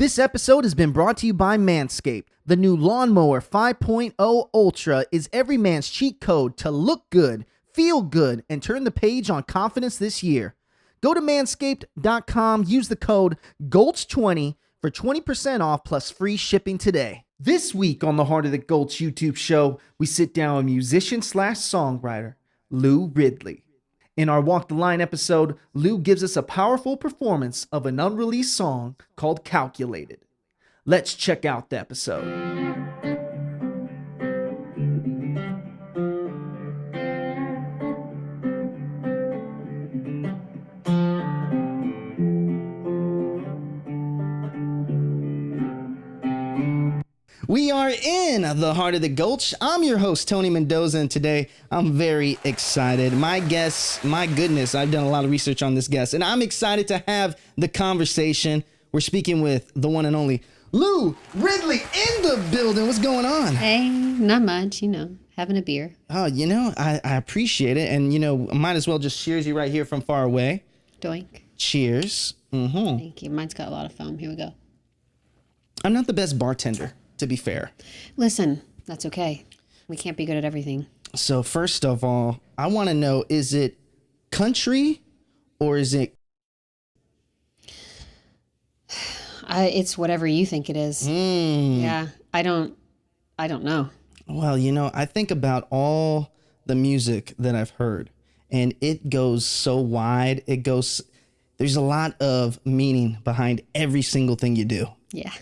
This episode has been brought to you by Manscaped. The new Lawnmower 5.0 Ultra is every man's cheat code to look good, feel good, and turn the page on confidence this year. Go to manscaped.com, use the code GULCH20 for 20% off plus free shipping today. This week on the Heart of the Gulch YouTube show, we sit down with musician/songwriter Lou Ridley. In our Walk the Line episode, Lou gives us a powerful performance of an unreleased song called Calculated. Let's check out the episode. We are in the Heart of the Gulch. I'm your host, Tony Mendoza, and today I'm very excited. My guest, my goodness, I've done a lot of research on this guest, and I'm excited to have the conversation. We're speaking with the one and only Lou Ridley in the building. What's going on? Hey, not much, having a beer. Oh, I appreciate it, and, might as well just cheers you right here from far away. Doink. Cheers. Mm-hmm. Thank you. Mine's got a lot of foam. Here we go. I'm not the best bartender, to be fair. Listen, that's okay. We can't be good at everything. So first of all, I want to know, is it country or is it... It's whatever you think it is. Yeah, I don't know. Well, I think about all the music that I've heard, and it goes so wide. There's a lot of meaning behind every single thing you do. Yeah.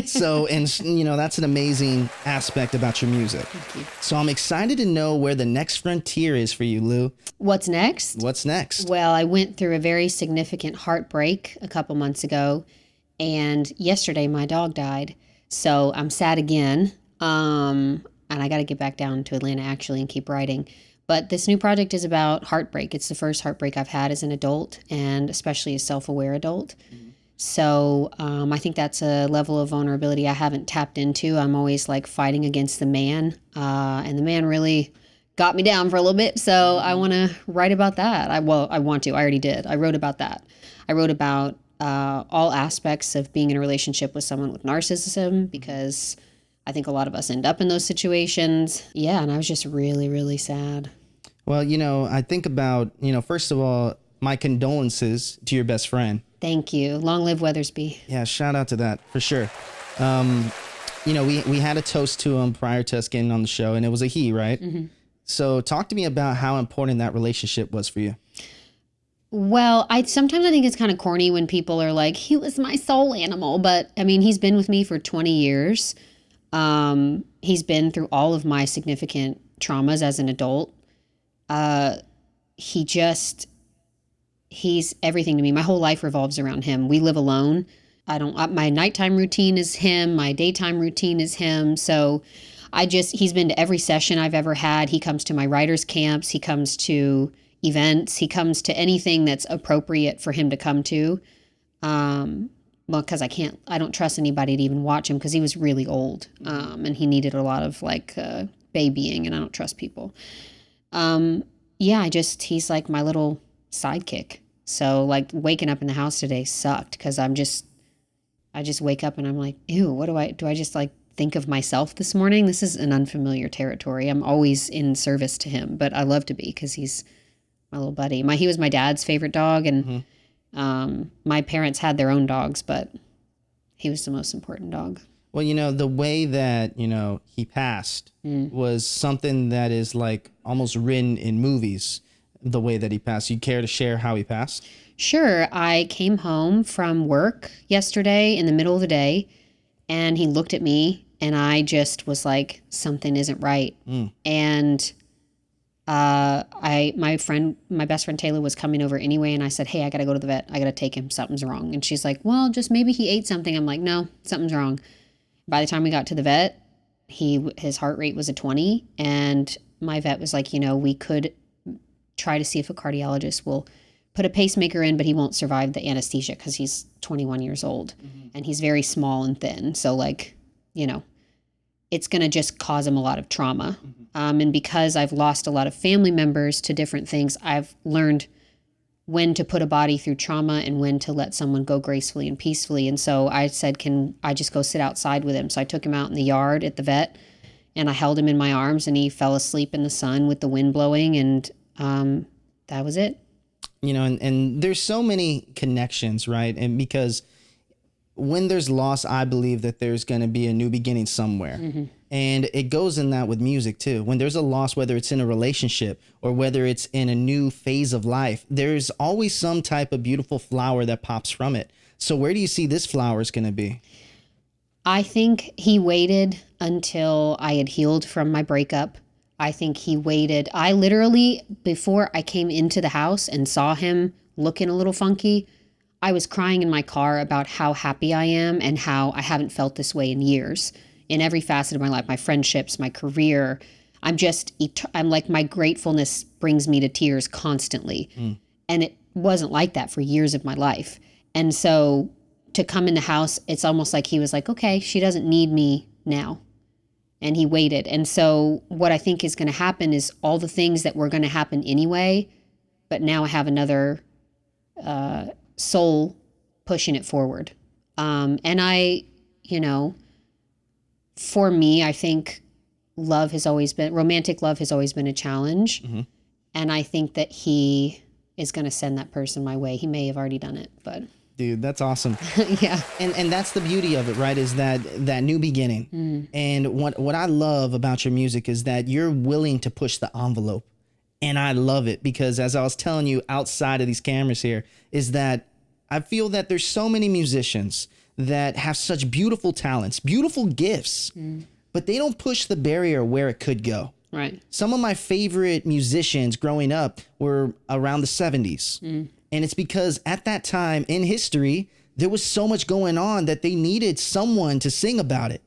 So, and that's an amazing aspect about your music. Thank you. So I'm excited to know where the next frontier is for you, Lou. What's next? What's next? Well, I went through a very significant heartbreak a couple months ago, and yesterday my dog died. So I'm sad again. And I got to get back down to Atlanta actually and keep writing. But this new project is about heartbreak. It's the first heartbreak I've had as an adult, and especially a self-aware adult. Mm-hmm. So I think that's a level of vulnerability I haven't tapped into. I'm always like fighting against the man, and the man really got me down for a little bit. So I want to write about that. I want to. I already did. I wrote about that. I wrote about all aspects of being in a relationship with someone with narcissism, because I think a lot of us end up in those situations. Yeah, and I was just really, really sad. Well, I think about, first of all, my condolences to your best friend. Thank you. Long live Weathersby. Yeah, shout out to that for sure. We had a toast to him prior to us getting on the show, and it was a he, right? Mm-hmm. So talk to me about how important that relationship was for you. Well, sometimes I think it's kind of corny when people are like, he was my soul animal. But I mean, he's been with me for 20 years. He's been through all of my significant traumas as an adult. He's everything to me. My whole life revolves around him. We live alone. My nighttime routine is him. My daytime routine is him. So he's been to every session I've ever had. He comes to my writers' camps. He comes to events. He comes to anything that's appropriate for him to come to. Well, because I don't trust anybody to even watch him, because he was really old. And he needed a lot of babying, and I don't trust people. He's like my little sidekick. So waking up in the house today sucked, because I just wake up and I'm like, ew, what do I just think of myself this morning? This is an unfamiliar territory. I'm always in service to him, but I love to be, because he's my little buddy. He was my dad's favorite dog, and my parents had their own dogs, but he was the most important dog. Well, the way that, he passed was something that is almost written in movies, the way that he passed. You care to share how he passed? Sure. I came home from work yesterday in the middle of the day, and he looked at me, and I just was like, something isn't right. And my best friend Taylor was coming over anyway, and I said, hey, I got to go to the vet. I got to take him. Something's wrong. And she's like, well, just maybe he ate something. I'm like, no, something's wrong. By the time we got to the vet, his heart rate was a 20, and my vet was like, we could try to see if a cardiologist will put a pacemaker in, but he won't survive the anesthesia because he's 21 years old, and he's very small and thin. So it's going to just cause him a lot of trauma. And because I've lost a lot of family members to different things, I've learned when to put a body through trauma and when to let someone go gracefully and peacefully. And so I said, can I just go sit outside with him? So I took him out in the yard at the vet, and I held him in my arms, and he fell asleep in the sun with the wind blowing. And that was it. You know, and there's so many connections, right? And because when there's loss, I believe that there's going to be a new beginning somewhere. Mm-hmm. And it goes in that with music too. When there's a loss, whether it's in a relationship or whether it's in a new phase of life, there's always some type of beautiful flower that pops from it. So where do you see this flower is going to be? I think he waited until I had healed from my breakup. I think he waited. I literally, before I came into the house and saw him looking a little funky, I was crying in my car about how happy I am and how I haven't felt this way in years. In every facet of my life, my friendships, my career, I'm like, my gratefulness brings me to tears constantly. And it wasn't like that for years of my life. And so to come in the house, it's almost like he was like, okay, she doesn't need me now. And he waited. And so what I think is going to happen is all the things that were going to happen anyway, but now I have another soul pushing it forward. And for me, I think romantic love has always been a challenge. Mm-hmm. And I think that he is going to send that person my way. He may have already done it, but. Dude, that's awesome. Yeah. And that's the beauty of it, right? Is that new beginning. Mm. And what I love about your music is that you're willing to push the envelope. And I love it because, as I was telling you outside of these cameras here, is that I feel that there's so many musicians that have such beautiful talents, beautiful gifts, but they don't push the barrier where it could go. Right. Some of my favorite musicians growing up were around the 70s. And it's because at that time in history, there was so much going on that they needed someone to sing about it.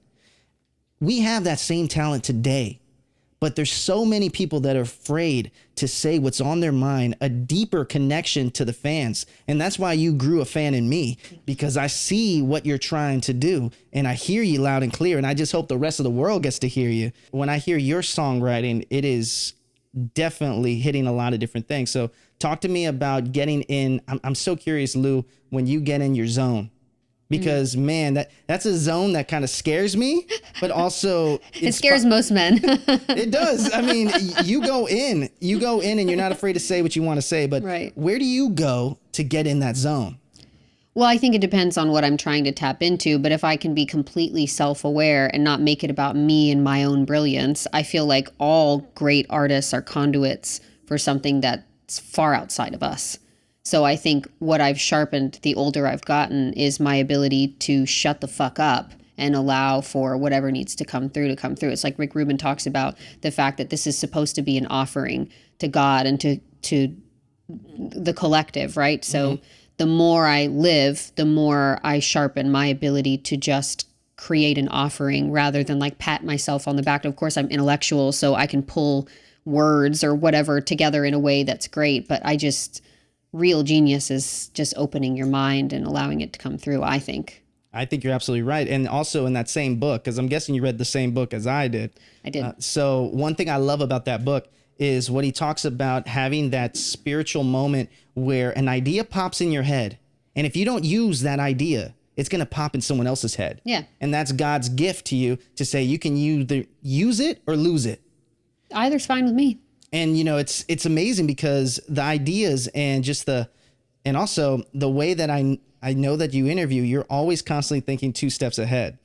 We have that same talent today, but there's so many people that are afraid to say what's on their mind, a deeper connection to the fans. And that's why you grew a fan in me, because I see what you're trying to do and I hear you loud and clear. And I just hope the rest of the world gets to hear you. When I hear your songwriting, it is definitely hitting a lot of different things. So talk to me about getting in. I'm so curious, Lou, when you get in your zone. Because man, that's a zone that kind of scares me, but also it scares most men. It does. I mean, you go in and you're not afraid to say what you want to say, but right. Where do you go to get in that zone? Well, I think it depends on what I'm trying to tap into, but if I can be completely self-aware and not make it about me and my own brilliance, I feel like all great artists are conduits for something that's far outside of us. So I think what I've sharpened the older I've gotten is my ability to shut the fuck up and allow for whatever needs to come through. It's like Rick Rubin talks about the fact that this is supposed to be an offering to God and to the collective, right? So the more I live, the more I sharpen my ability to just create an offering rather than like pat myself on the back. Of course, I'm intellectual, so I can pull words or whatever together in a way that's great, but real genius is just opening your mind and allowing it to come through, I think. I think you're absolutely right. And also in that same book, because I'm guessing you read the same book as I did. I did. So one thing I love about that book is what he talks about having that spiritual moment where an idea pops in your head. And if you don't use that idea, it's going to pop in someone else's head. Yeah. And that's God's gift to you to say you can either use it or lose it. Either's fine with me. And, it's amazing because the ideas and and also the way that I know that you interview, you're always constantly thinking 2 steps ahead.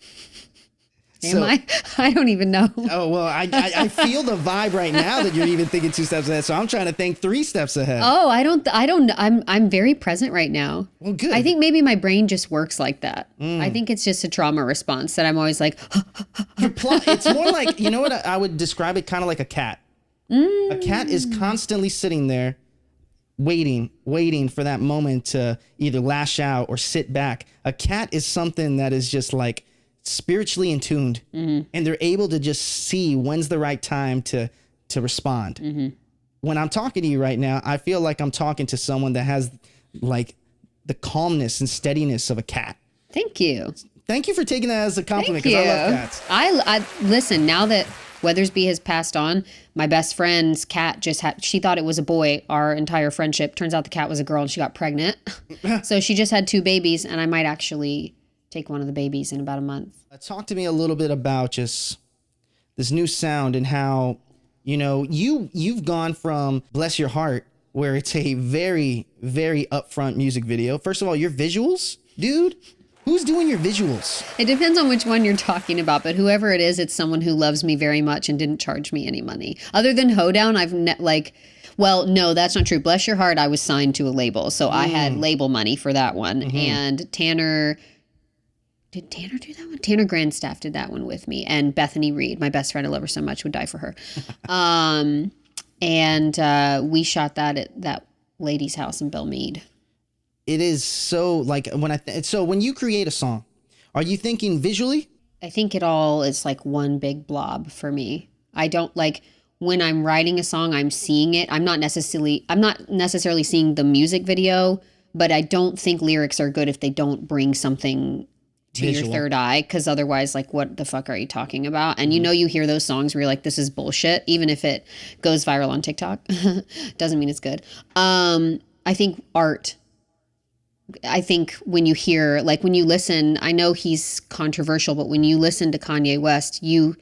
Am I? I don't even know. Oh, well, I feel the vibe right now that you're even thinking 2 steps ahead. So I'm trying to think 3 steps ahead. Oh, I'm very present right now. Well, good. I think maybe my brain just works like that. I think it's just a trauma response that I'm always like, it's more like, you know what? I would describe it kind of like a cat. A cat is constantly sitting there waiting for that moment to either lash out or sit back. A cat is something that is just like spiritually in tuned, and they're able to just see when's the right time to respond. When I'm talking to you right now, I feel like I'm talking to someone that has like the calmness and steadiness of a cat. Thank you. Thank you for taking that as a compliment, because I love cats. I listen, now that Weathersby has passed on. My best friend's cat she thought it was a boy our entire friendship. Turns out the cat was a girl and she got pregnant. So she just had 2 babies, and I might actually take one of the babies in about a month. Talk to me a little bit about just this new sound and how, you've gone from Bless Your Heart, where it's a very, very upfront music video. First of all, your visuals, dude. Who's doing your visuals? It depends on which one you're talking about, but whoever it is, it's someone who loves me very much and didn't charge me any money. Other than Hoedown, well, no, that's not true. Bless Your Heart, I was signed to a label, so I had label money for that one. Mm-hmm. And did Tanner do that one? Tanner Grandstaff did that one with me. And Bethany Reed, my best friend, I love her so much, would die for her. And we shot that at that lady's house in Belmead. It is so when you create a song, are you thinking visually? I think it all is like one big blob for me. I don't when I'm writing a song, I'm seeing it. I'm not necessarily seeing the music video, but I don't think lyrics are good if they don't bring something to your third eye, because otherwise, what the fuck are you talking about? And you hear those songs where you're like, this is bullshit, even if it goes viral on TikTok. Doesn't mean it's good. I think art. I think when you hear, when you listen, I know he's controversial, but when you listen to Kanye West, you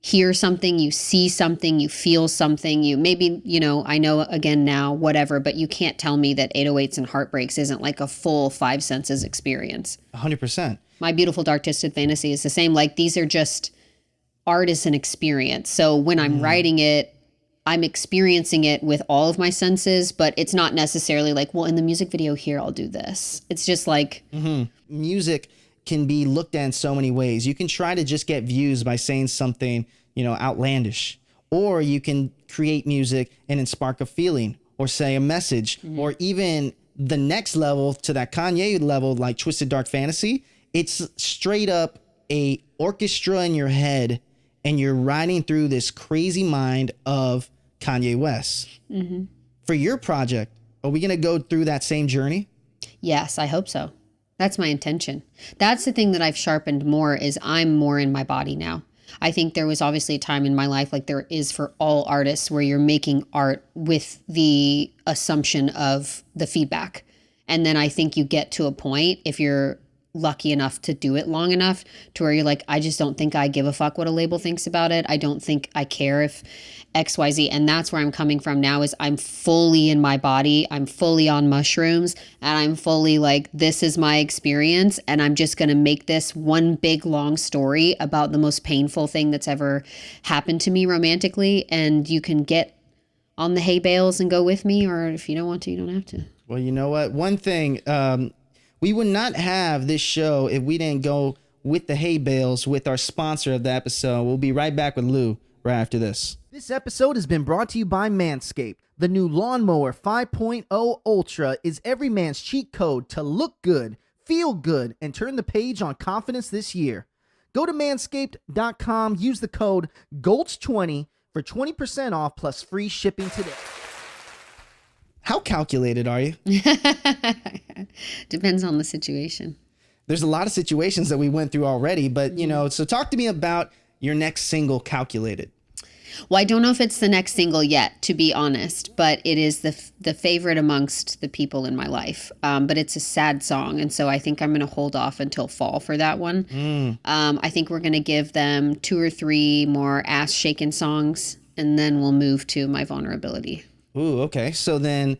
hear something, you see something, you feel something, I know again now, whatever, but you can't tell me that 808s and Heartbreaks isn't like a full 5 senses experience. 100%. My Beautiful Dark Twisted Fantasy is the same. These are just art is an experience. So when I'm writing it, I'm experiencing it with all of my senses, but it's not necessarily in the music video here, I'll do this. It's just music can be looked at in so many ways. You can try to just get views by saying something, outlandish, or you can create music and then spark a feeling or say a message, or even the next level to that Kanye level, like Twisted Dark Fantasy. It's straight up a orchestra in your head, and you're riding through this crazy mind of Kanye West. Mm-hmm. For your project, are we going to go through that same journey? Yes, I hope so. That's my intention. That's the thing that I've sharpened more, is I'm more in my body now. I think there was obviously a time in my life, like there is for all artists, where you're making art with the assumption of the feedback. And then I think you get to a point, if you're lucky enough to do it long enough, to where you're like, I just don't think I give a fuck what a label thinks about it. I don't think I care if XYZ. And that's where I'm coming from now, is I'm fully in my body. I'm fully on mushrooms, and I'm fully this is my experience. And I'm just going to make this one big long story about the most painful thing that's ever happened to me romantically. And you can get on the hay bales and go with me, or if you don't want to, you don't have to. Well, you know what? One thing, we would not have this show if we didn't go with the hay bales with our sponsor of the episode. We'll be right back with Lou right after this. This episode has been brought to you by Manscaped. The new Lawnmower 5.0 Ultra is every man's cheat code to look good, feel good, and turn the page on confidence this year. Go to manscaped.com, use the code GULCH20 for 20% off plus free shipping today. How calculated are you? Depends on the situation. There's a lot of situations that we went through already, but so talk to me about your next single, Calculated. Well, I don't know if it's the next single yet, to be honest, but it is the favorite amongst the people in my life. But it's a sad song, and so I think I'm going to hold off until fall for that one. I think we're going to give them 2 or 3 more ass-shaking songs, and then we'll move to My Vulnerability. Ooh, okay. So then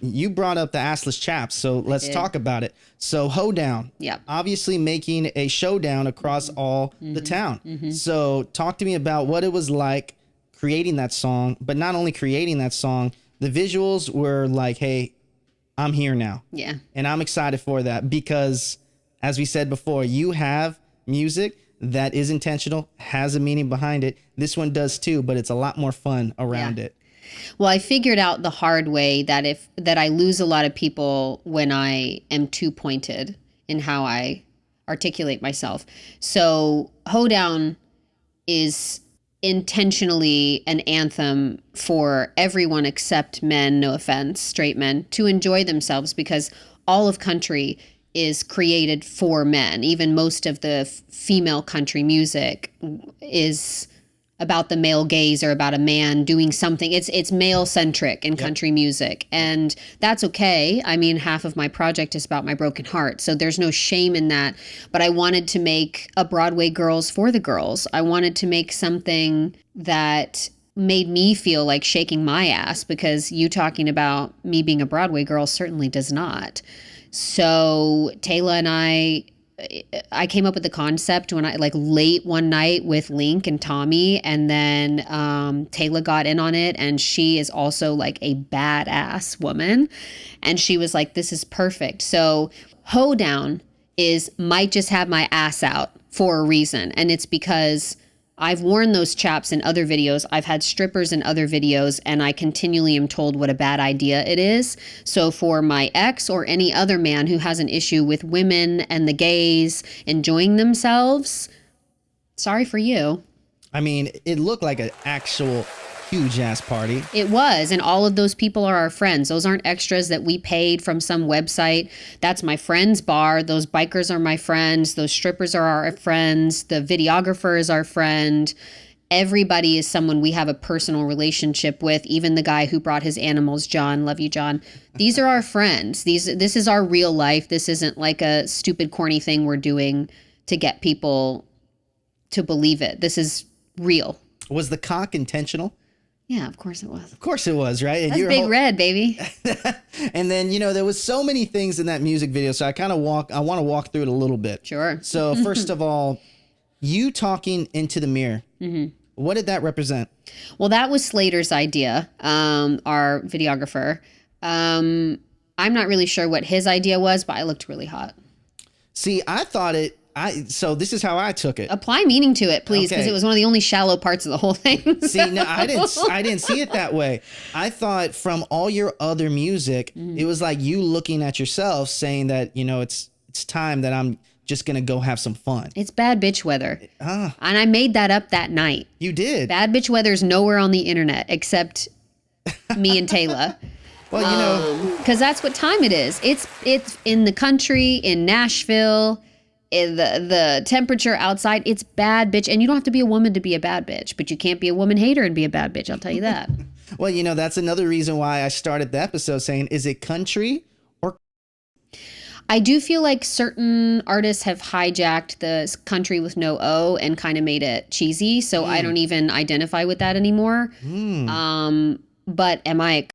you brought up the assless chaps, so let's talk about it. So Hoedown, obviously making a showdown across all the town. So talk to me about what it was like creating that song, but not only creating that song, the visuals were like, hey, I'm here now. Yeah. And I'm excited for that because, as we said before, you have music that is intentional, has a meaning behind it. This one does too, but it's a lot more fun around it. Well, I figured out the hard way that I lose a lot of people when I am too pointed in how I articulate myself. So Hoedown is intentionally an anthem for everyone except men, no offense, straight men, to enjoy themselves, because all of country is created for men. Even most of the female country music is about the male gaze or about a man doing something. It's male centric in country music, and that's okay. I mean, half of my project is about my broken heart, so there's no shame in that. But I wanted to make a Broadway Girls for the girls. I wanted to make something that made me feel like shaking my ass, because you talking about me being a Broadway girl certainly does not. So Taylor and I came up with the concept when I like late one night with Link and Tommy, and then Taylor got in on it, and she is also like a badass woman, and she was like, this is perfect. So Hoedown might just have my ass out for a reason, and it's because I've worn those chaps in other videos. I've had strippers in other videos, and I continually am told what a bad idea it is. So for my ex or any other man who has an issue with women and the gays enjoying themselves, sorry for you. I mean, it looked like an actual huge ass party. It was, and all of those people are our friends. Those aren't extras that we paid from some website. That's my friend's bar. Those bikers are my friends. Those strippers are our friends. The videographer is our friend. Everybody is someone we have a personal relationship with. Even the guy who brought his animals, John. Love you, John. These are our friends. This is our real life. This isn't like a stupid, corny thing we're doing to get people to believe it. This is real. Was the cock intentional? Yeah, of course it was. Of course it was, right? That's Big Red, baby. And then, there was so many things in that music video, so I want to walk through it a little bit. Sure. So first of all, you talking into the mirror. Mm-hmm. What did that represent? Well, that was Slater's idea, our videographer. I'm not really sure what his idea was, but I looked really hot. See, I thought so this is how I took it. Apply meaning to it, please, because it was one of the only shallow parts of the whole thing. See, no, I didn't see it that way. I thought from all your other music, it was like you looking at yourself saying that, it's time that I'm just going to go have some fun. It's bad bitch weather. And I made that up that night. You did. Bad bitch weather's nowhere on the internet except me and Taylor. Well, because that's what time it is. It's in the country, in Nashville. The temperature outside, it's bad bitch. And you don't have to be a woman to be a bad bitch, but you can't be a woman hater and be a bad bitch. I'll tell you that. Well, that's another reason why I started the episode saying, is it country or? I do feel like certain artists have hijacked the country with no O and kind of made it cheesy. So I don't even identify with that anymore. But am I?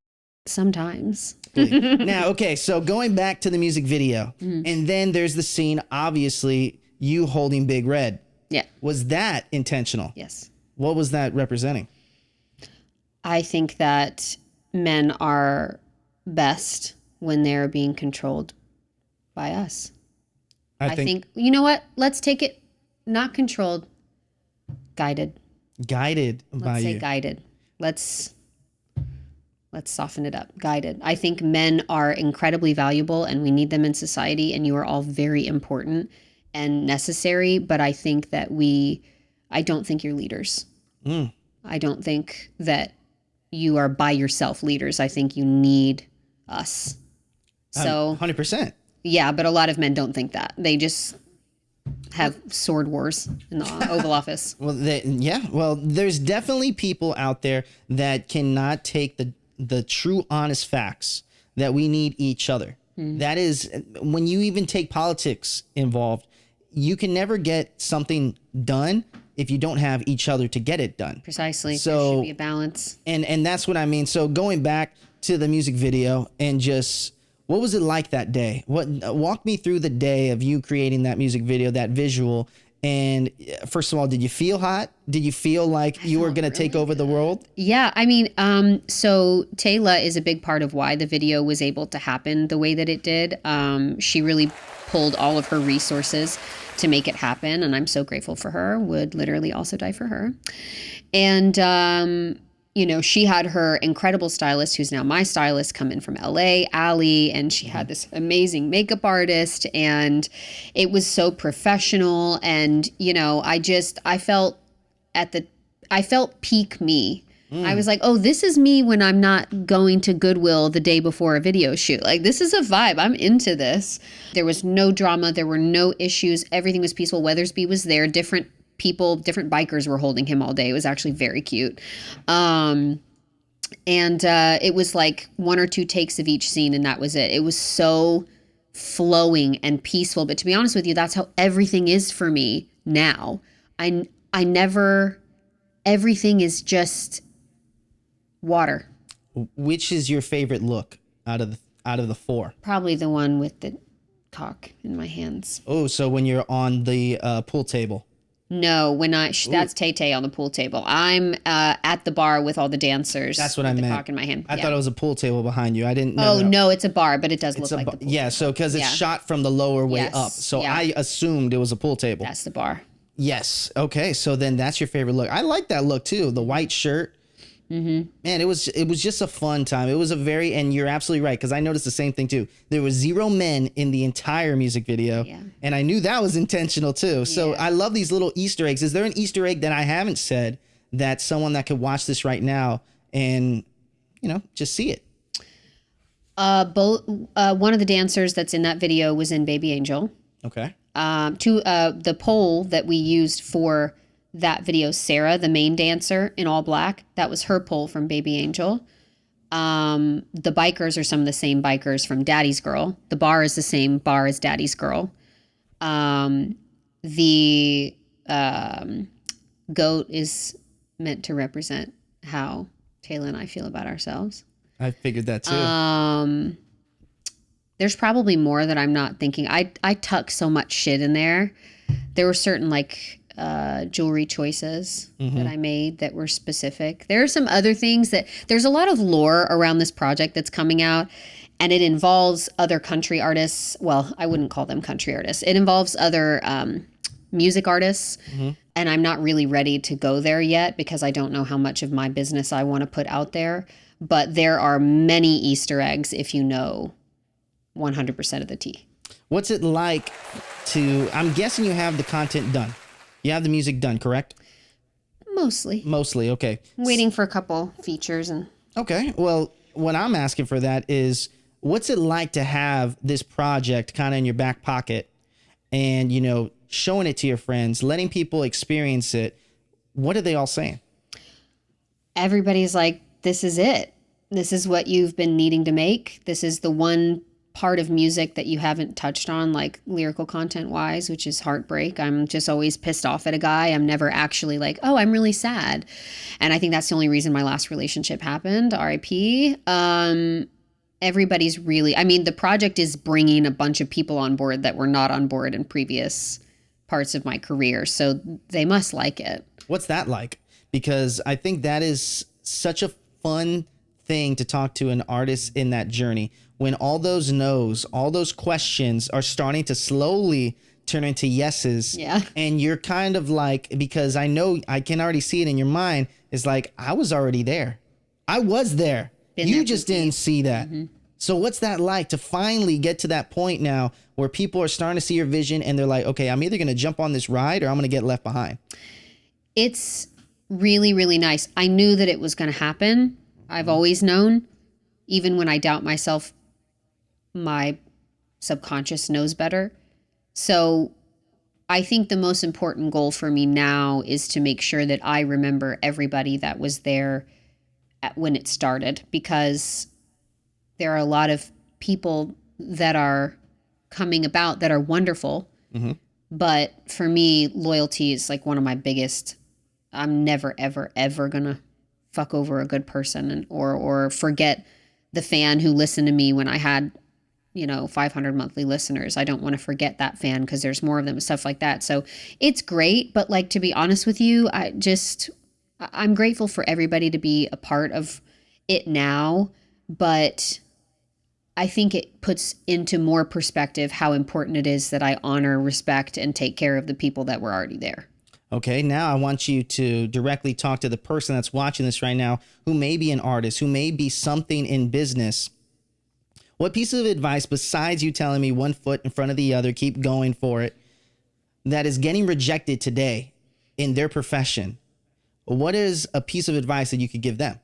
Sometimes. Now, okay, so going back to the music video, and then there's the scene, obviously, you holding Big Red. Yeah. Was that intentional? Yes. What was that representing? I think that men are best when they're being controlled by us. I think, you know what? Let's take it, not controlled, guided. Guided by you. Let's say guided. Let's soften it up. Guided. I think men are incredibly valuable and we need them in society, and you are all very important and necessary. But I think that I don't think you're leaders. I don't think that you are by yourself leaders. I think you need us. So 100%. Yeah, but a lot of men don't think that. They just have sword wars in the Oval Office. Well, there's definitely people out there that cannot take the true, honest facts that we need each other. That is, when you even take politics involved, you can never get something done if you don't have each other to get it done. Precisely. So there should be a balance. And that's what I mean. So going back to the music video and just, what was it like that day? Walk me through the day of you creating that music video, that visual. And first of all, did you feel hot? Did you feel like you were going to take over the world? Yeah, I mean, so Taylor is a big part of why the video was able to happen the way that it did. She really pulled all of her resources to make it happen, and I'm so grateful for her. Would literally also die for her. And she had her incredible stylist, who's now my stylist, come in from LA, Allie, and she had this amazing makeup artist, and it was so professional. And, I felt peak me. I was like, oh, this is me when I'm not going to Goodwill the day before a video shoot. Like, this is a vibe. I'm into this. There was no drama. There were no issues. Everything was peaceful. Weathersby was there. Different different bikers were holding him all day. It was actually very cute. And it was like 1 or 2 takes of each scene, and that was it. It was so flowing and peaceful. But to be honest with you, that's how everything is for me now. I never, everything is just water. Which is your favorite look out of the 4? Probably the one with the cock in my hands. Oh, so when you're on the pool table. No, that's Tay-Tay on the pool table. I'm at the bar with all the dancers. That's what I meant. The cock in my hand. I thought it was a pool table behind you. I didn't know. Oh, no, it's a bar, but it does look like the pool table. So because it's shot from the lower way up. So I assumed it was a pool table. That's the bar. Yes. Okay. So then that's your favorite look. I like that look too. The white shirt. Mm-hmm. Man, it was just a fun time. It was and you're absolutely right, because I noticed the same thing too. There was 0 men in the entire music video, and I knew that was intentional too. So I love these little Easter eggs. Is there an Easter egg that I haven't said that someone that could watch this right now and just see it? One of the dancers that's in that video was in Baby Angel. Okay. The pole that we used for that video, Sarah, the main dancer in all black, that was her pole from Baby Angel. The bikers are some of the same bikers from Daddy's Girl. The bar is the same bar as Daddy's Girl. The goat is meant to represent how Taylor and I feel about ourselves. I figured that too. There's probably more that I'm not thinking. I tuck so much shit in there. There were certain jewelry choices that I made that were specific. There are some other things there's a lot of lore around this project that's coming out, and it involves other country artists. Well, I wouldn't call them country artists. It involves other music artists, and I'm not really ready to go there yet because I don't know how much of my business I want to put out there. But there are many Easter eggs if you know 100% of the tea. What's it like I'm guessing you have the content done. You have the music done, correct? Mostly, okay. I'm waiting for a couple features. Okay, well, what I'm asking for that is, what's it like to have this project kind of in your back pocket and, showing it to your friends, letting people experience it? What are they all saying? Everybody's like, this is it. This is what you've been needing to make. This is the one part of music that you haven't touched on, like lyrical content wise, which is heartbreak. I'm just always pissed off at a guy. I'm never actually like, oh, I'm really sad. And I think that's the only reason my last relationship happened. RIP. Everybody's really, the project is bringing a bunch of people on board that were not on board in previous parts of my career. So they must like it. What's that like? Because I think that is such a fun thing to talk to an artist in that journey, when all those no's, all those questions are starting to slowly turn into yeses. Yeah. And you're kind of like, because I know I can already see it in your mind, is like, I was already there. I was there. You just didn't see that. Mm-hmm. So what's that like to finally get to that point now where people are starting to see your vision and they're like, okay, I'm either going to jump on this ride or I'm going to get left behind? It's really, really nice. I knew that it was going to happen. I've always known, even when I doubt myself, my subconscious knows better. So I think the most important goal for me now is to make sure that I remember everybody that was there when it started, because there are a lot of people that are coming about that are wonderful. Mm-hmm. But for me, loyalty is like one of my biggest. I'm never, ever, ever going to fuck over a good person or forget the fan who listened to me when I had 500 monthly listeners. I don't want to forget that fan because there's more of them and stuff like that. So it's great. But to be honest with you, I'm grateful for everybody to be a part of it now. But I think it puts into more perspective how important it is that I honor, respect, and take care of the people that were already there. Okay, now I want you to directly talk to the person that's watching this right now who may be an artist, who may be something in business. What piece of advice, besides you telling me one foot in front of the other, keep going for it, that is getting rejected today in their profession, what is a piece of advice that you could give them?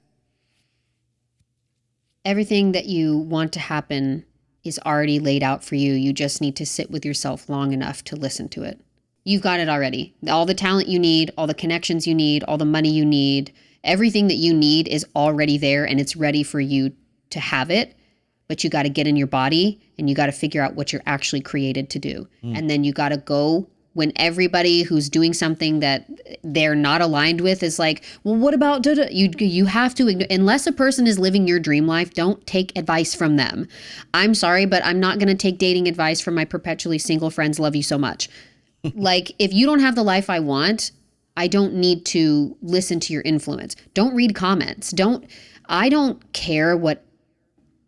Everything that you want to happen is already laid out for you. You just need to sit with yourself long enough to listen to it. You've got it already. All the talent you need, all the connections you need, all the money you need, everything that you need is already there and it's ready for you to have it. But you got to get in your body and you got to figure out what you're actually created to do. And then you got to go when everybody who's doing something that they're not aligned with is like, well, what about you have to ignore, unless a person is living your dream life, don't take advice from them. I'm sorry, but I'm not going to take dating advice from my perpetually single friends. Love you so much. Like, if you don't have the life I want, I don't need to listen to your influence. Don't read comments. I don't care what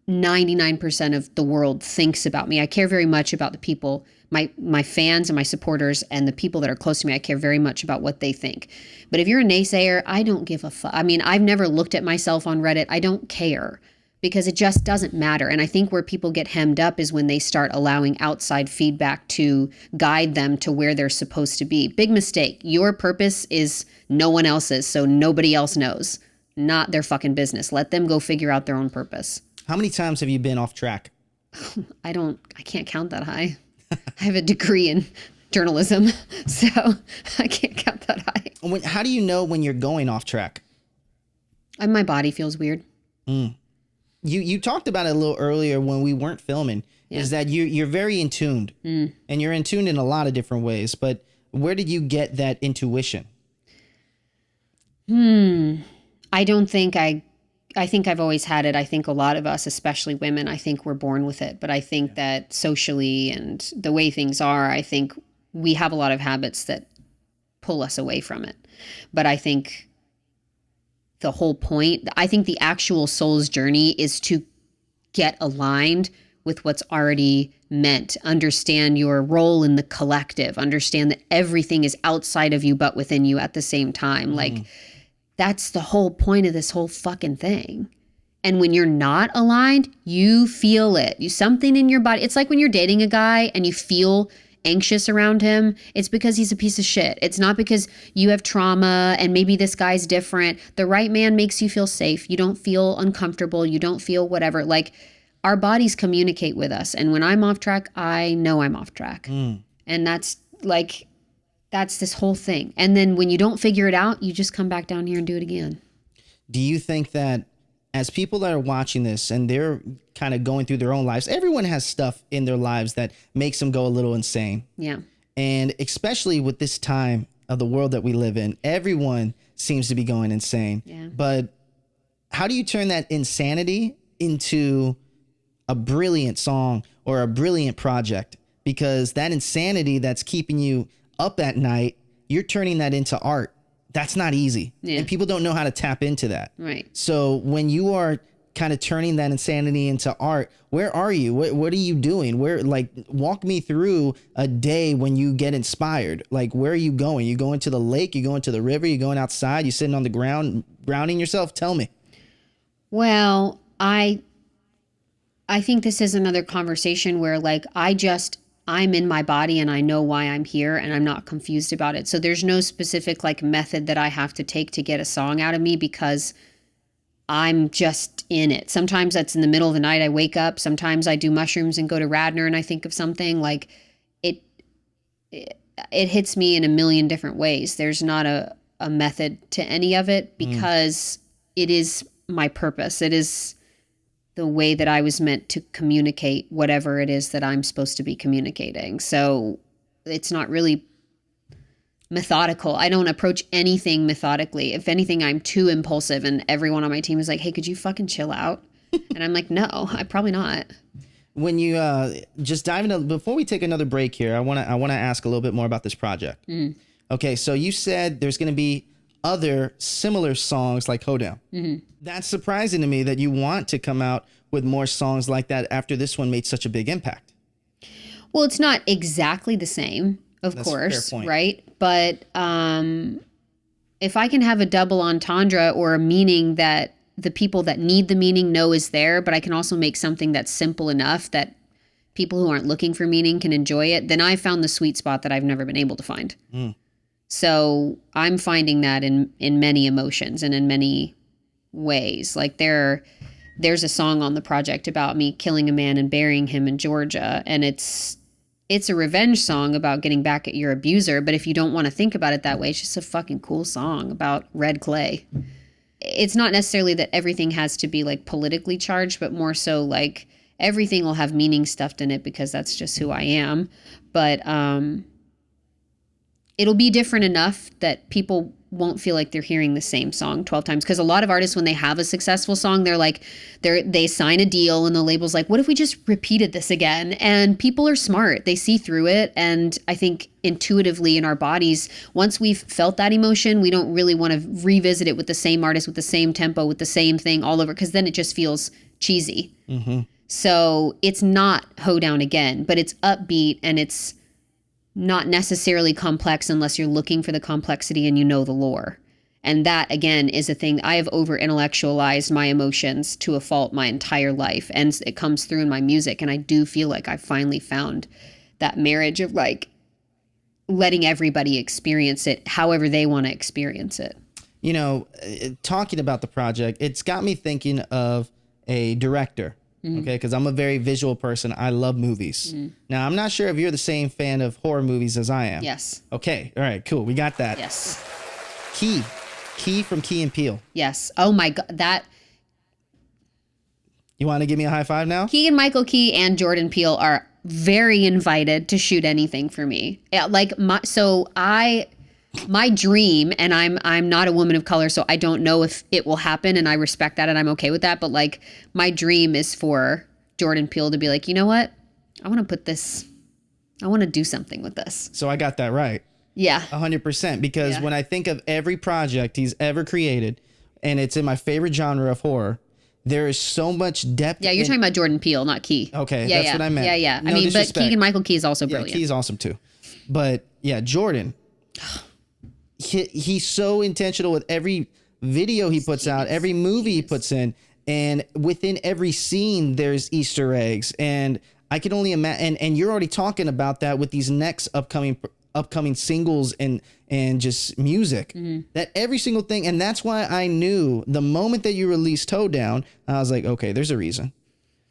99% of the world thinks about me. I care very much about the people, my fans and my supporters and the people that are close to me. I care very much about what they think. But if you're a naysayer, I don't give a fuck. I mean, I've never looked at myself on Reddit. I don't care because it just doesn't matter. And I think where people get hemmed up is when they start allowing outside feedback to guide them to where they're supposed to be. Big mistake. Your purpose is no one else's, so nobody else knows. Not their fucking business. Let them go figure out their own purpose. How many times have you been off track? I can't count that high. I have a degree in journalism, so I can't count that high. How do you know when you're going off track? My body feels weird. You talked about it a little earlier when we weren't filming, is that you're very in tuned, and you're in tuned in a lot of different ways, but where did you get that intuition? I think I've always had it. I think a lot of us, especially women, I think we're born with it. But I think that socially and the way things are, I think we have a lot of habits that pull us away from it. But I think the whole point, I think the actual soul's journey is to get aligned with what's already meant. Understand your role in the collective. Understand that everything is outside of you but within you at the same time. Like, that's the whole point of this whole fucking thing. And when you're not aligned, you feel it. Something in your body. It's like when you're dating a guy and you feel anxious around him. It's because he's a piece of shit. It's not because you have trauma and maybe this guy's different. The right man makes you feel safe. You don't feel uncomfortable. You don't feel whatever. Like, our bodies communicate with us. And when I'm off track, I know I'm off track. And that's this whole thing. And then when you don't figure it out, you just come back down here and do it again. Do you think that as people that are watching this and they're kind of going through their own lives, everyone has stuff in their lives that makes them go a little insane. Yeah. And especially with this time of the world that we live in, everyone seems to be going insane. Yeah. But how do you turn that insanity into a brilliant song or a brilliant project? Because that insanity that's keeping you up at night, you're turning that into art. That's not easy. Yeah. And people don't know how to tap into that. Right. So when you are kind of turning that insanity into art, where are you? What are you doing? Walk me through a day when you get inspired. Like, where are you going? You going to the lake? You going to the river? You going outside? You sitting on the ground, grounding yourself? Tell me. Well, I think this is another conversation where, like, I'm in my body and I know why I'm here and I'm not confused about it. So there's no specific like method that I have to take to get a song out of me because I'm just in it. Sometimes that's in the middle of the night. I wake up. Sometimes I do mushrooms and go to Radnor and I think of something. Like, it hits me in a million different ways. There's not a method to any of it because it is my purpose. It is the way that I was meant to communicate whatever it is that I'm supposed to be communicating. So it's not really methodical. I don't approach anything methodically. If anything, I'm too impulsive and everyone on my team is like, hey, could you fucking chill out? And I'm like, no, I'm probably not. When you just dive into, before we take another break here, I want to ask a little bit more about this project. Okay, so you said there's going to be other similar songs like Hoedown. That's surprising to me that you want to come out with more songs like that after this one made such a big impact. Well, it's not exactly the same, of course, right? But if I can have a double entendre or a meaning that the people that need the meaning know is there, but I can also make something that's simple enough that people who aren't looking for meaning can enjoy it, then I found the sweet spot that I've never been able to find. So I'm finding that in many emotions and in many ways. Like, there's a song on the project about me killing a man and burying him in Georgia, and it's it's a revenge song about getting back at your abuser. But if you don't want to think about it that way, it's just a fucking cool song about red clay. It's not necessarily that everything has to be like politically charged, but more so like everything will have meaning stuffed in it because that's just who I am. But it'll be different enough that people won't feel like they're hearing the same song 12 times. Because a lot of artists, when they have a successful song, they're like, they sign a deal and the label's like, what if we just repeated this again? And people are smart. They see through it. And I think intuitively in our bodies, once we've felt that emotion, we don't really want to revisit it with the same artist, with the same tempo, with the same thing all over, because then it just feels cheesy. Mm-hmm. So it's not Hoedown again, but it's upbeat and it's not necessarily complex unless you're looking for the complexity and you know the lore. And that, again, is a thing. I have over-intellectualized my emotions to a fault my entire life. And it comes through in my music. And I do feel like I finally found that marriage of like letting everybody experience it however they want to experience it. You know, talking about the project, it's got me thinking of a director. Okay, because I'm a very visual person. I love movies. Now, I'm not sure if you're the same fan of horror movies as I am. Yes. Okay, all right, cool. We got that. Yes. Key from Key and Peele. Yes. Oh my God, that. You want to give me a high five now? Keegan-Michael Key and Jordan Peele are very invited to shoot anything for me. Yeah, like my dream, and I'm not a woman of color, so I don't know if it will happen, and I respect that and I'm okay with that, but like my dream is for Jordan Peele to be like, you know what? I want to do something with this. So I got that right. Yeah. 100%, because when I think of every project he's ever created, and it's in my favorite genre of horror, there is so much depth. Yeah, you're talking about Jordan Peele, not Key. Okay, that's what I meant. Yeah. No I mean, disrespect. but Keegan-Michael Key is also brilliant. Yeah, Key's awesome too. But yeah, Jordan, he's so intentional with every video he puts out, every movie he puts in, and within every scene there's Easter eggs. And I can only imagine, and you're already talking about that with these next upcoming singles and just music, that every single thing. And that's why I knew the moment that you released Hoedown, I was like, okay, there's a reason.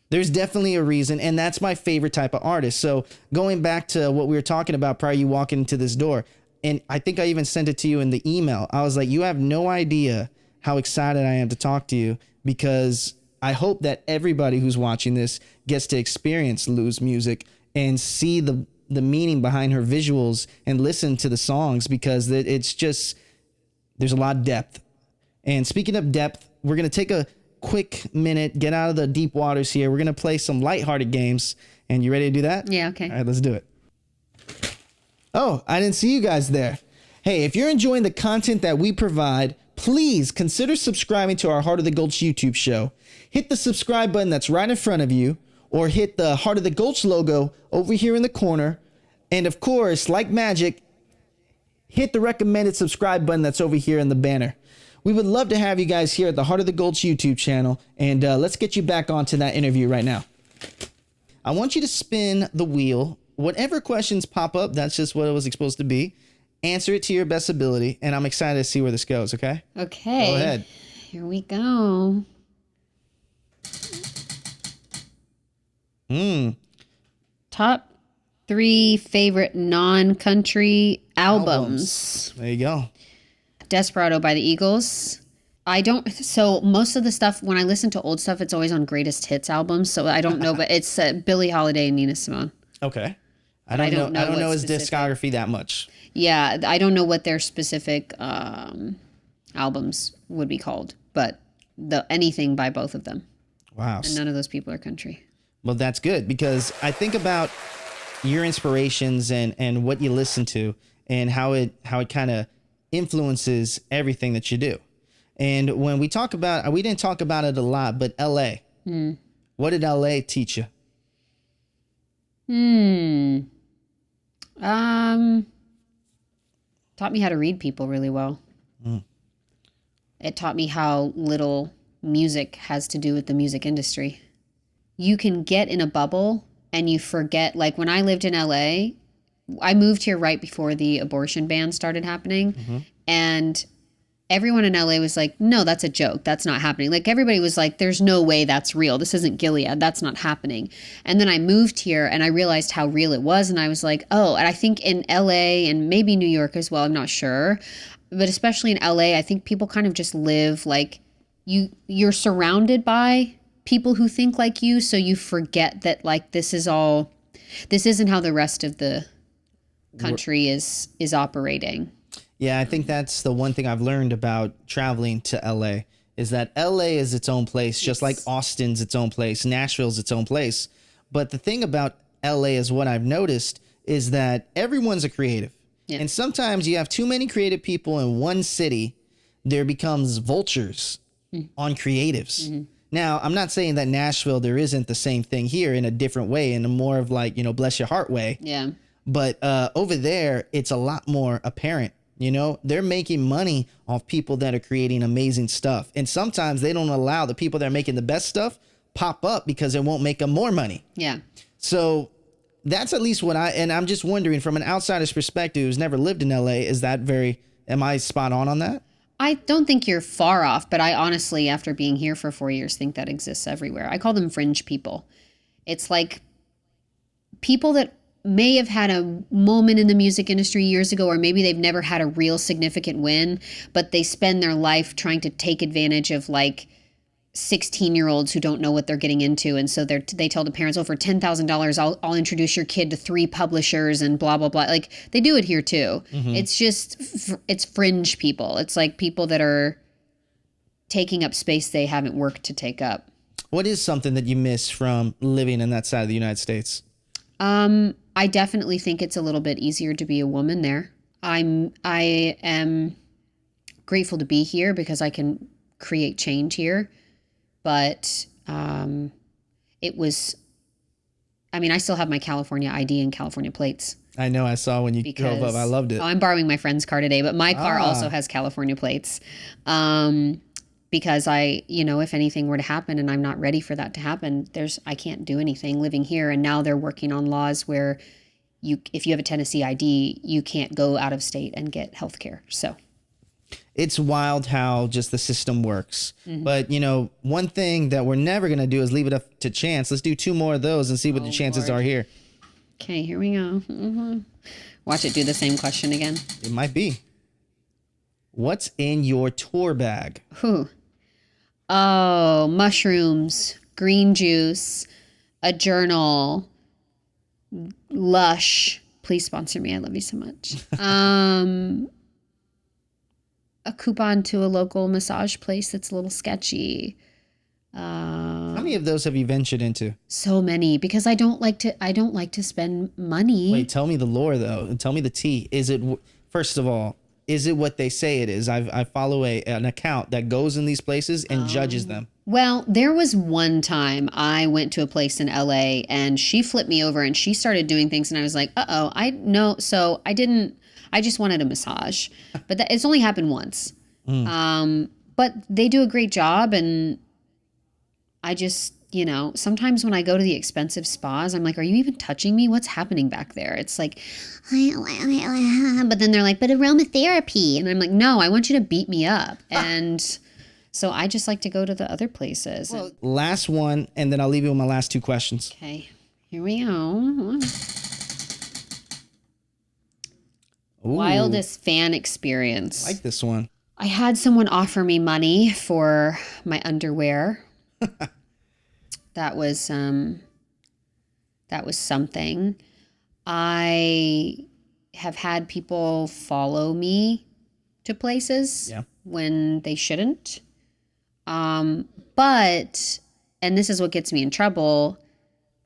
There's definitely a reason, and that's my favorite type of artist. So going back to what we were talking about prior to you walking into this door, and I think I even sent it to you in the email. I was like, you have no idea how excited I am to talk to you, because I hope that everybody who's watching this gets to experience Lou's music and see the meaning behind her visuals and listen to the songs, because it's just, there's a lot of depth. And speaking of depth, we're going to take a quick minute, get out of the deep waters here. We're going to play some lighthearted games. And you ready to do that? Yeah, okay. All right, let's do it. Oh, I didn't see you guys there. Hey, if you're enjoying the content that we provide, please consider subscribing to our Heart of the Gulch YouTube show. Hit the subscribe button that's right in front of you, or hit the Heart of the Gulch logo over here in the corner. And of course, like magic, hit the recommended subscribe button that's over here in the banner. We would love to have you guys here at the Heart of the Gulch YouTube channel. And let's get you back onto that interview right now. I want you to spin the wheel. Whatever questions pop up, that's just what it was supposed to be. Answer it to your best ability, and I'm excited to see where this goes, okay? Okay. Go ahead. Here we go. Top 3 favorite non-country albums. There you go. Desperado by the Eagles. So most of the stuff, when I listen to old stuff, it's always on greatest hits albums. So I don't know, but it's Billie Holiday and Nina Simone. Okay. I don't know his discography that much. Yeah, I don't know what their specific albums would be called, but anything by both of them. Wow. And none of those people are country. Well, that's good, because I think about your inspirations and what you listen to and how it kind of influences everything that you do. And when we talk about, we didn't talk about it a lot, but LA. What did LA teach you? Taught me how to read people really well. It taught me how little music has to do with the music industry. You can get in a bubble and you forget, like when I lived in LA, I moved here right before the abortion ban started happening. And everyone in LA was like, no, that's a joke. That's not happening. Like everybody was like, there's no way that's real. This isn't Gilead. That's not happening. And then I moved here and I realized how real it was. And I was like, oh, and I think in LA and maybe New York as well, I'm not sure. But especially in LA, I think people kind of just live like you're surrounded by people who think like you. So you forget that like this isn't how the rest of the country is operating. Yeah, I think that's the one thing I've learned about traveling to LA is that LA is its own place, just like Austin's its own place, Nashville's its own place. But the thing about LA is what I've noticed is that everyone's a creative. Yeah. And sometimes you have too many creative people in one city, there becomes vultures on creatives. Mm-hmm. Now, I'm not saying that Nashville, there isn't the same thing here in a different way, in a more of like, bless your heart way. Yeah. But over there, it's a lot more apparent. They're making money off people that are creating amazing stuff. And sometimes they don't allow the people that are making the best stuff pop up because it won't make them more money. Yeah. So that's at least what and I'm just wondering from an outsider's perspective who's never lived in LA, am I spot on that? I don't think you're far off, but I honestly, after being here for 4 years, think that exists everywhere. I call them fringe people. It's like people that may have had a moment in the music industry years ago, or maybe they've never had a real significant win, but they spend their life trying to take advantage of like 16-year-olds who don't know what they're getting into. And so they tell the parents, oh, for $10,000, I'll introduce your kid to 3 publishers and blah, blah, blah. Like they do it here too. Mm-hmm. It's just, it's fringe people. It's like people that are taking up space they haven't worked to take up. What is something that you miss from living in that side of the United States? I definitely think it's a little bit easier to be a woman there. I am grateful to be here because I can create change here. But I still have my California ID and California plates. I know, I saw when you drove up. I loved it. I'm borrowing my friend's car today, but my car also has California plates. Because if anything were to happen and I'm not ready for that to happen, I can't do anything living here. And now they're working on laws where if you have a Tennessee ID, you can't go out of state and get health care. So it's wild how just the system works. Mm-hmm. But, one thing that we're never going to do is leave it up to chance. Let's do 2 more of those and see what the chances are here. Okay, here we go. Mm-hmm. Watch it do the same question again. It might be. What's in your tour bag? Oh, mushrooms, green juice, a journal, Lush. Please sponsor me. I love you so much. A coupon to a local massage place that's a little sketchy. How many of those have you ventured into? So many, because I don't like to spend money. Wait, tell me the lore though. Tell me the tea. First of all, is it what they say it is? I follow an account that goes in these places and judges them. Well, there was one time I went to a place in LA and she flipped me over and she started doing things and I was like, so I just wanted a massage, but it's only happened once. But they do a great job. And I just, sometimes when I go to the expensive spas, I'm like, are you even touching me? What's happening back there? It's like, but then they're like, but aromatherapy. And I'm like, no, I want you to beat me up. And so I just like to go to the other places. Well, last one, and then I'll leave you with my last 2 questions. Okay, here we go. Ooh. Wildest fan experience. I like this one. I had someone offer me money for my underwear. That was something. I have had people follow me to places when they shouldn't. But, and this is what gets me in trouble,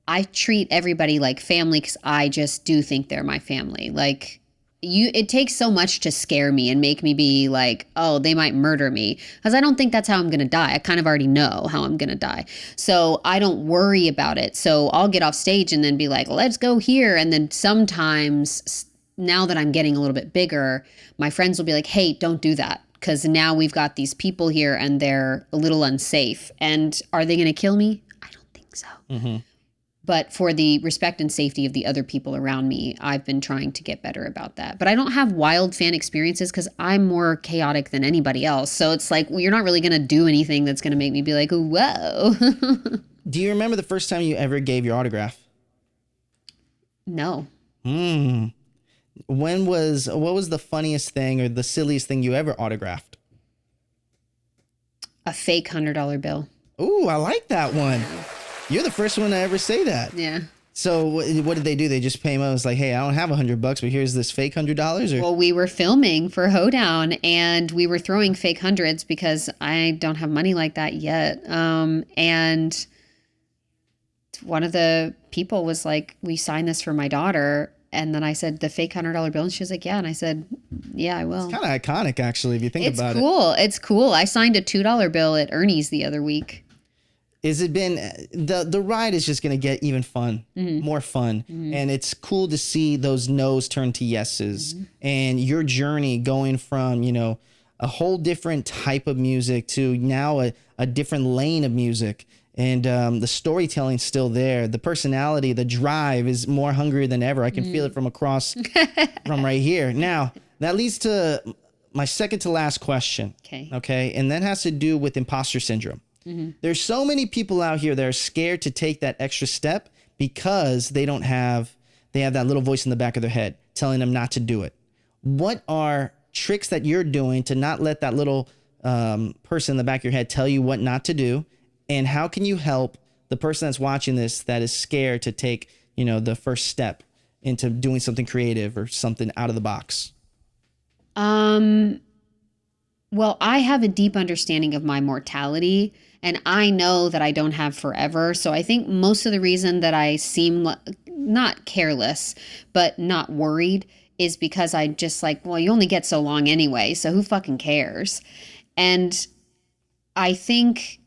I treat everybody like family because I just do think they're my family. Like, it takes so much to scare me and make me be like, oh, they might murder me, because I don't think that's how I'm going to die. I kind of already know how I'm going to die. So I don't worry about it. So I'll get off stage and then be like, let's go here. And then sometimes, now that I'm getting a little bit bigger, my friends will be like, hey, don't do that, because now we've got these people here and they're a little unsafe. And are they going to kill me? I don't think so. Mm-hmm. But for the respect and safety of the other people around me, I've been trying to get better about that. But I don't have wild fan experiences because I'm more chaotic than anybody else. So it's like, well, you're not really going to do anything that's going to make me be like, whoa. Do you remember the first time you ever gave your autograph? No. What was the funniest thing or the silliest thing you ever autographed? A fake $100 bill. Ooh, I like that one. You're the first one to ever say that. Yeah. So what did they do? They just pay him. I was like, hey, I don't have $100, but here's this fake $100. Or Well, we were filming for Hoedown, and we were throwing fake hundreds because I don't have money like that yet. And one of the people was like, "We signed this for my daughter." And then I said, "The fake $100 bill," and she was like, "Yeah." And I said, "Yeah, I will." It's kind of iconic, actually, if you think about it. It's cool. It's cool. I signed a $2 bill at Ernie's the other week. Is it been the ride is just going to get even fun, more fun. And it's cool to see those no's turn to yeses and your journey going from, a whole different type of music to now a different lane of music. And the storytelling's still there. The personality, the drive is more hungry than ever. I can feel it from across from right here. Now, that leads to my second to last question. Okay. And that has to do with imposter syndrome. There's so many people out here that are scared to take that extra step because they have that little voice in the back of their head telling them not to do it. What are tricks that you're doing to not let that little person in the back of your head tell you what not to do? And how can you help the person that's watching this that is scared to take, the first step into doing something creative or something out of the box? Well, I have a deep understanding of my mortality, and I know that I don't have forever. So I think most of the reason that I seem not careless, but not worried is because I just like, well, you only get so long anyway, so who fucking cares? And I think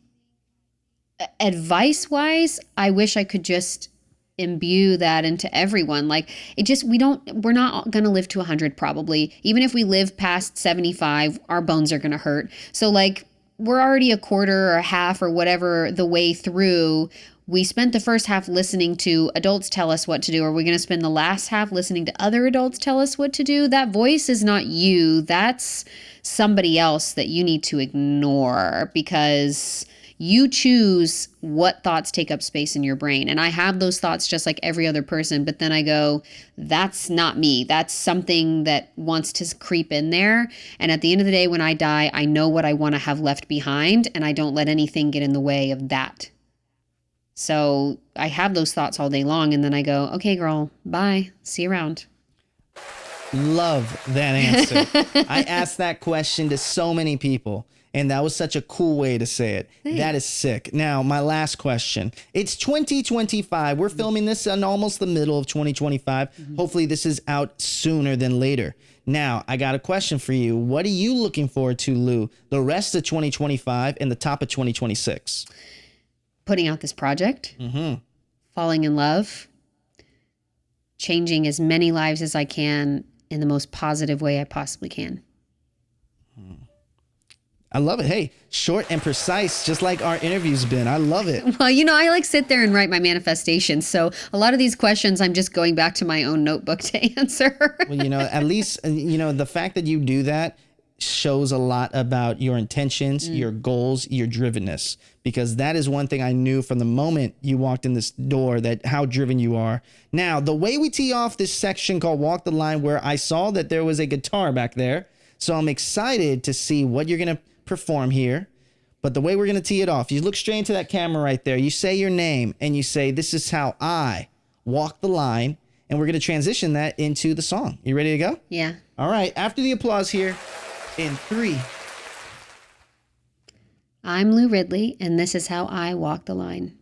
advice-wise, I wish I could just imbue that into everyone. Like we're not going to live to 100 probably. Even if we live past 75, our bones are going to hurt. So like we're already a quarter or a half or whatever the way through. We spent the first half listening to adults tell us what to do. Are we going to spend the last half listening to other adults tell us what to do? That voice is not you. That's somebody else that you need to ignore because you choose what thoughts take up space in your brain. And I have those thoughts just like every other person, but then I go, that's not me. That's something that wants to creep in there. And at the end of the day, when I die, I know what I want to have left behind, and I don't let anything get in the way of that. So I have those thoughts all day long, and then I go, okay, girl, bye. See you around. Love that answer. I asked that question to so many people, and that was such a cool way to say it. Thanks. That is sick. Now, my last question. It's 2025. We're filming this in almost the middle of 2025. Hopefully this is out sooner than later. Now, I got a question for you. What are you looking forward to, Lou, the rest of 2025 and the top of 2026? Putting out this project, falling in love, changing as many lives as I can in the most positive way I possibly can. I love it. Hey, short and precise, just like our interview's been. I love it. Well, I like sit there and write my manifestations. So a lot of these questions, I'm just going back to my own notebook to answer. Well, at least, the fact that you do that shows a lot about your intentions, your goals, your drivenness, because that is one thing I knew from the moment you walked in this door, that how driven you are. Now, the way we tee off this section called Walk the Line, where I saw that there was a guitar back there. So I'm excited to see what you're going to perform here. But the way we're going to tee it off, you look straight into that camera right there. You say your name and you say, this is how I walk the line. And we're going to transition that into the song. You ready to go? Yeah. All right. After the applause here, in 3. I'm Lou Ridley, and this is how I walk the line.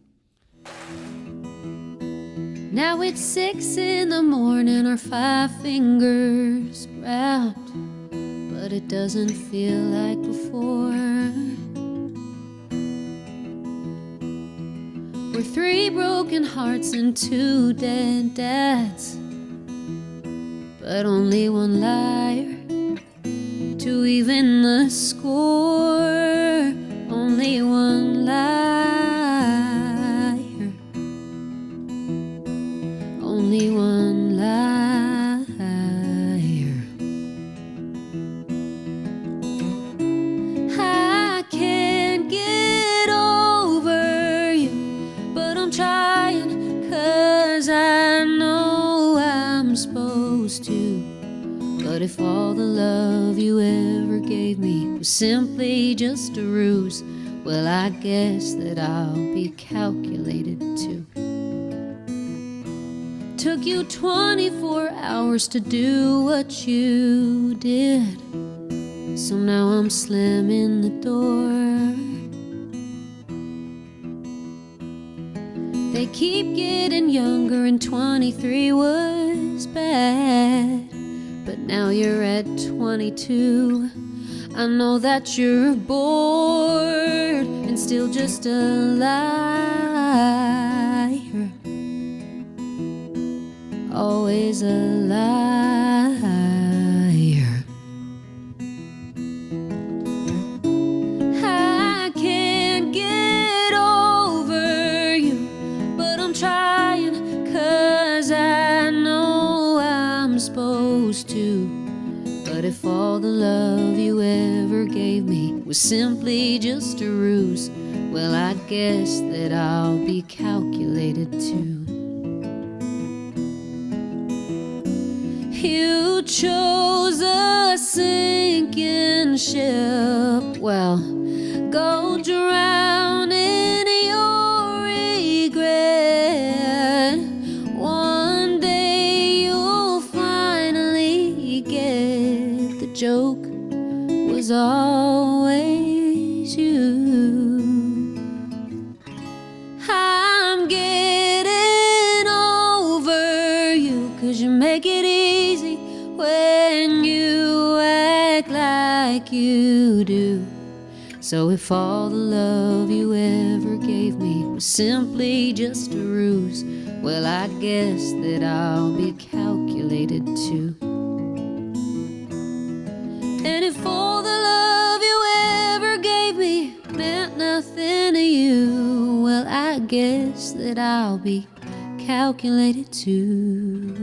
Now it's 6 in the morning, our 5 fingers wrapped, but it doesn't feel like before. We're 3 broken hearts and 2 dead dads, but only 1 liar to even the score. Only 1 liar. But if all the love you ever gave me was simply just a ruse, well, I guess that I'll be calculated too. Took you 24 hours to do what you did, so now I'm slamming the door. They keep getting younger and 23 was bad, but now you're at 22. I know that you're bored and still just a liar, always a liar. I can't get over you, but I'm trying, 'cause I know I'm supposed to. But if all the love you ever gave me was simply just a ruse, well, I guess that I'll be calculated too. You chose a sinking ship, well, go drown in your regret. One day you'll finally get the joke was always you. I'm getting over you, 'cause you make it easy when you act like you do. So if all the love you ever gave me was simply just a ruse, well, I guess that I'll be calculated too. And if all the love you ever gave me meant nothing to you, well, I guess that I'll be calculated too.